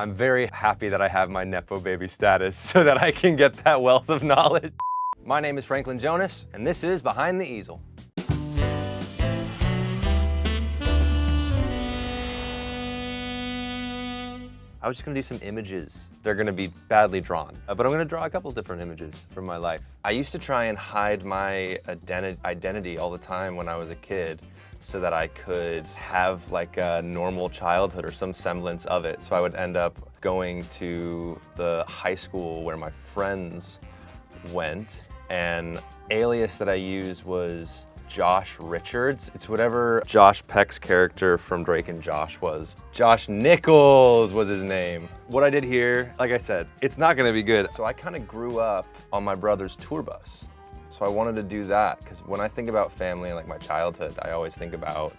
I'm very happy that I have my Nepo baby status so that I can get that wealth of knowledge. My name is Frankie Jonas, and this is Behind the Easel. I was just gonna do some images. They're gonna be badly drawn, but I'm gonna draw a couple different images from my life. I used to try and hide my identity all the time when I was a kid so that I could have like a normal childhood or some semblance of it. So I would end up going to the high school where my friends went, and alias that I used was Josh Richards. It's whatever Josh Peck's character from Drake and Josh was. Josh Nichols was his name. What I did here, like I said, it's not gonna be good. So I kind of grew up on my brother's tour bus. So I wanted to do that, because when I think about family and like my childhood, I always think about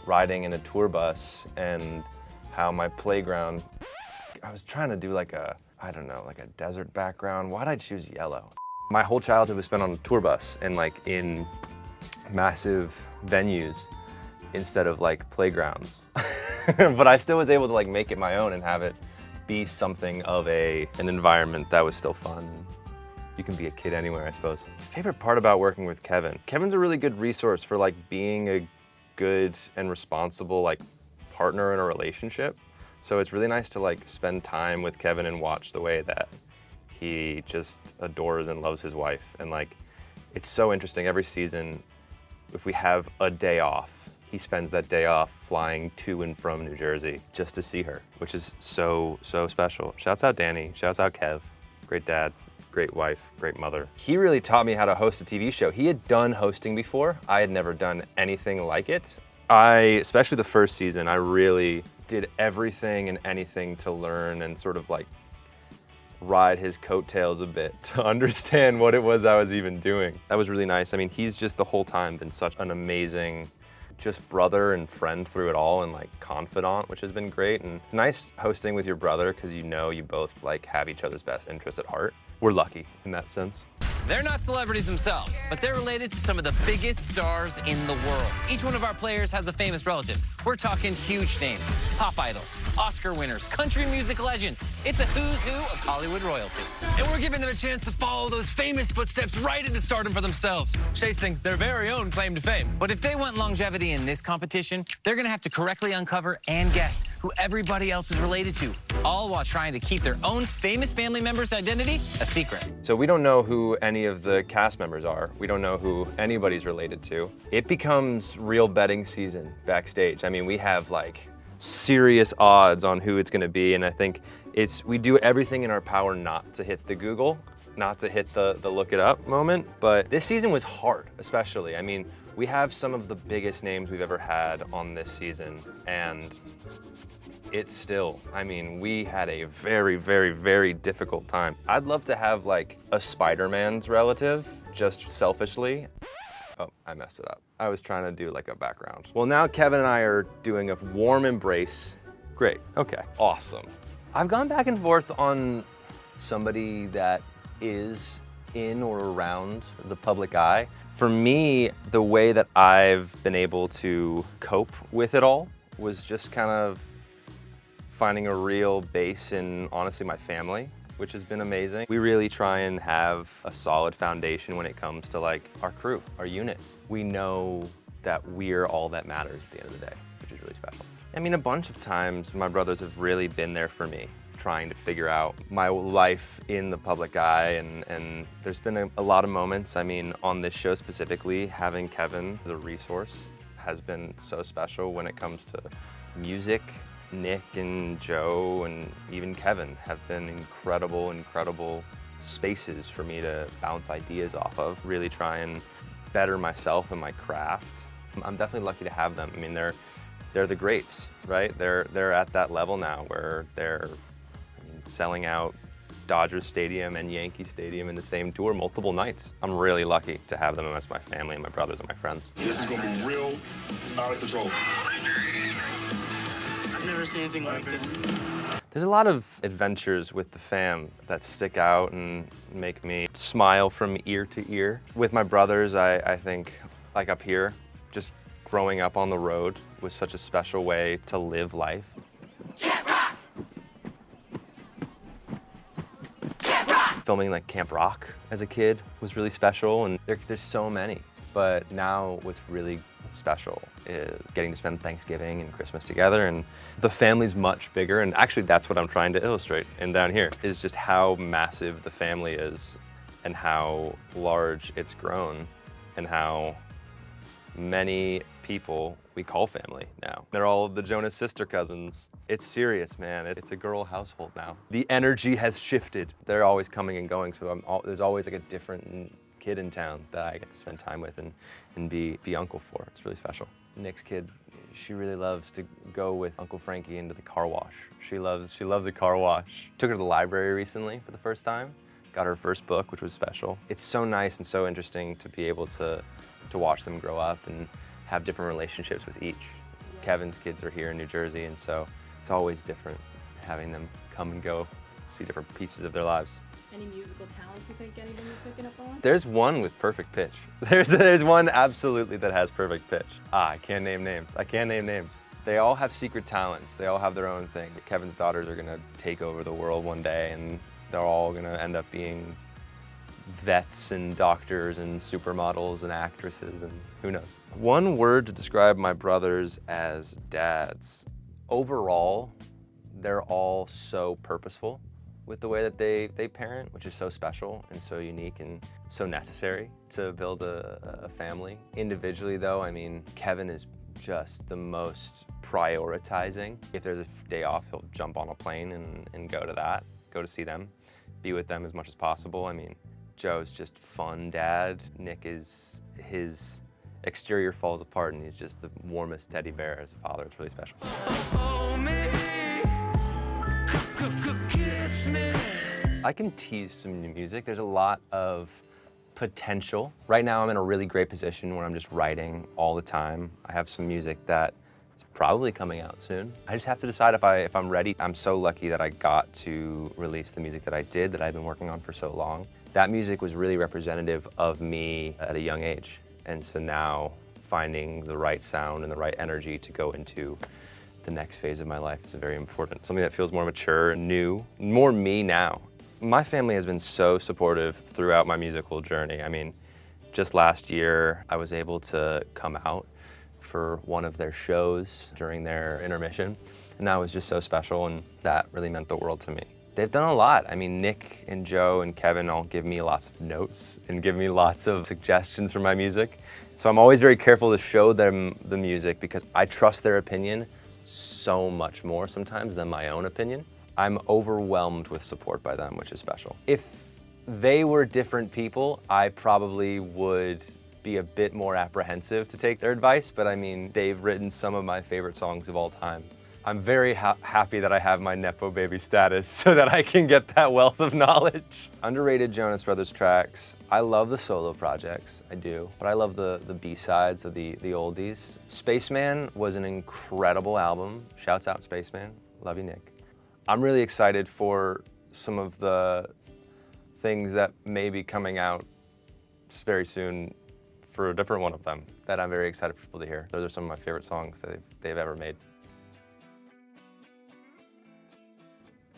riding in a tour bus and how my playground, I was trying to do like a, I don't know, like a desert background. Why'd I choose yellow? My whole childhood was spent on a tour bus and like in massive venues instead of like playgrounds. But I still was able to like make it my own and have it be something of an environment that was still fun. You can be a kid anywhere, I suppose. Favorite part about working with Kevin. Kevin's a really good resource for like being a good and responsible like partner in a relationship. So it's really nice to like spend time with Kevin and watch the way that he just adores and loves his wife. And like, it's so interesting every season. If we have a day off, he spends that day off flying to and from New Jersey just to see her, which is so, so special. Shouts out Danny, shouts out Kev, great dad, great wife, great mother. He really taught me how to host a TV show. He had done hosting before. I had never done anything like it. Especially the first season, I really did everything and anything to learn and sort of like ride his coattails a bit to understand what it was I was even doing. That was really nice. I mean, he's just the whole time been such an amazing just brother and friend through it all, and like confidant, which has been great. And it's nice hosting with your brother because you know you both like have each other's best interests at heart. We're lucky in that sense. They're not celebrities themselves, but they're related to some of the biggest stars in the world. Each one of our players has a famous relative. We're talking huge names, pop idols, Oscar winners, country music legends. It's a who's who of Hollywood royalties. And we're giving them a chance to follow those famous footsteps right into stardom for themselves, chasing their very own claim to fame. But if they want longevity in this competition, they're gonna have to correctly uncover and guess who everybody else is related to, all while trying to keep their own famous family member's identity a secret. So we don't know who any of the cast members are. We don't know who anybody's related to. It becomes real betting season backstage. I mean, we have like serious odds on who it's gonna be, and I think we do everything in our power not to hit the Google, not to hit the look it up moment, but this season was hard, especially. I mean, we have some of the biggest names we've ever had on this season, and it's still, I mean, we had a very, very, very difficult time. I'd love to have like a Spider-Man's relative, just selfishly. Oh, I messed it up. I was trying to do like a background. Well, now Kevin and I are doing a warm embrace. Great, okay, awesome. I've gone back and forth on somebody that is in or around the public eye. For me, the way that I've been able to cope with it all was just kind of finding a real base in, honestly, my family, which has been amazing. We really try and have a solid foundation when it comes to like our crew, our unit. We know that we're all that matters at the end of the day, which is really special. I mean, a bunch of times my brothers have really been there for me, trying to figure out my life in the public eye, and there's been a lot of moments. I mean, on this show specifically, having Kevin as a resource has been so special when it comes to music. Nick and Joe and even Kevin have been incredible, incredible spaces for me to bounce ideas off of, really try and better myself and my craft. I'm definitely lucky to have them. I mean, they're the greats, right? They're at that level now where they're selling out Dodgers Stadium and Yankee Stadium in the same tour multiple nights. I'm really lucky to have them as my family and my brothers and my friends. This is gonna be real out of control. I've never seen anything like this. There's a lot of adventures with the fam that stick out and make me smile from ear to ear. With my brothers, I think, like up here, just growing up on the road was such a special way to live life. Filming like Camp Rock as a kid was really special, and there's so many. But now what's really special is getting to spend Thanksgiving and Christmas together, and the family's much bigger, and actually that's what I'm trying to illustrate. And down here is just how massive the family is and how large it's grown and how many people we call family now. They're all the Jonas sister cousins. It's serious, man. It's a girl household now. The energy has shifted. They're always coming and going, so there's always like a different kid in town that I get to spend time with and be uncle for. It's really special. Nick's kid, she really loves to go with Uncle Frankie into the car wash. She loves a car wash. Took her to the library recently for the first time. Got her first book, which was special. It's so nice and so interesting to be able to watch them grow up and have different relationships with each. Kevin's kids are here in New Jersey, and so it's always different having them come and go, see different pieces of their lives. Any musical talents you think anyone is picking up on? There's one with perfect pitch. There's one absolutely that has perfect pitch. I can't name names. I can't name names. They all have secret talents. They all have their own thing. Kevin's daughters are gonna take over the world one day, and they're all gonna end up being vets and doctors and supermodels and actresses, and who knows. One word to describe my brothers as dads. Overall, they're all so purposeful with the way that they parent, which is so special and so unique and so necessary to build a family. Individually though, I mean, Kevin is just the most prioritizing. If there's a day off, he'll jump on a plane and go to see them, be with them as much as possible. I mean, Joe's just fun dad. Nick is, his exterior falls apart and he's just the warmest teddy bear as a father. It's really special. I can tease some new music. There's a lot of potential. Right now I'm in a really great position where I'm just writing all the time. I have some music that is probably coming out soon. I just have to decide if I'm ready. I'm so lucky that I got to release the music that I did, that I've been working on for so long. That music was really representative of me at a young age. And so now finding the right sound and the right energy to go into the next phase of my life is very important. Something that feels more mature, new, more me now. My family has been so supportive throughout my musical journey. I mean, just last year, I was able to come out for one of their shows during their intermission, and that was just so special, and that really meant the world to me. They've done a lot. I mean, Nick and Joe and Kevin all give me lots of notes and give me lots of suggestions for my music. So I'm always very careful to show them the music because I trust their opinion so much more sometimes than my own opinion. I'm overwhelmed with support by them, which is special. If they were different people, I probably would be a bit more apprehensive to take their advice, but I mean, they've written some of my favorite songs of all time. I'm very happy that I have my Nepo baby status so that I can get that wealth of knowledge. Underrated Jonas Brothers tracks. I love the solo projects, I do, but I love the B-sides of the oldies. Spaceman was an incredible album. Shouts out Spaceman, love you, Nick. I'm really excited for some of the things that may be coming out very soon for a different one of them that I'm very excited for people to hear. Those are some of my favorite songs that they've ever made.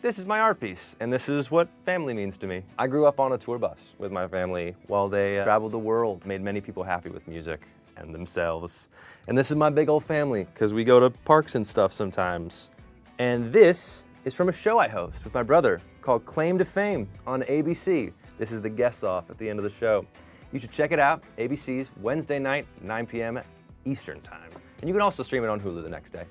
This is my art piece, and this is what family means to me. I grew up on a tour bus with my family while they traveled the world, made many people happy with music and themselves. And this is my big old family, because we go to parks and stuff sometimes. And this is from a show I host with my brother called Claim to Fame on ABC. This is the guest off at the end of the show. You should check it out, ABC's Wednesday night, 9 p.m. Eastern Time. And you can also stream it on Hulu the next day.